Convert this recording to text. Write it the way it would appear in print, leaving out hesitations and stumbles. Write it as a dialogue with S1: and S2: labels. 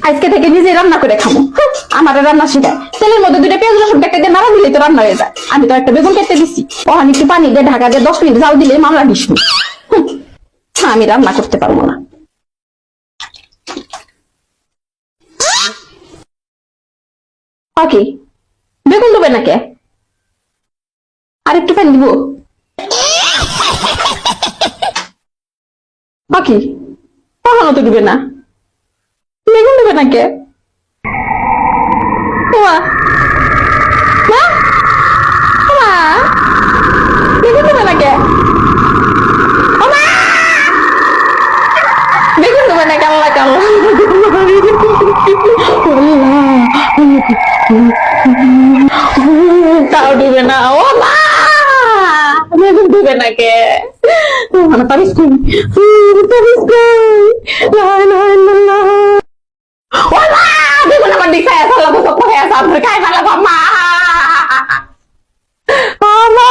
S1: আজকে থেকে নিজে রান্না করে খাবো। আমার রান্না শিখায়, তেলের মধ্যে 2টা পেঁয়াজ রসুন কেটে দিয়ে নাড়া দিলেই তো রান্না হয়ে যায়। আমি তো একটা বেগুন কেটে দিচ্ছি, ওখানে একটু পানি দিয়ে ঢাকা দিয়ে 10 মিনিট জাল দিলে মামলা 20 মিনিট। আমি রান্না করতে পারবো না। ওকে, বেগুন দেবে নাকি? আর একটু পানি দিব? ওকে, কখনো তো ডুবে না। বেগুন দেবে নাকি? মা, মা, মা, বেগুন দেবে নাকি? বেগুন দেবে নাকি? আল্লাহ কাল্লা, তাও ডুবে না। ও মা, বেগুন ডুবে নাকি? তাবিজ কই, তাবিজ কই, লা ইলাহা ইল্লাল্লাহ। ও মা, বেগুন আমার দিকে খায় আল্লাহ তো পড়ে আছে, আপনার খাই ভালো মা। মা,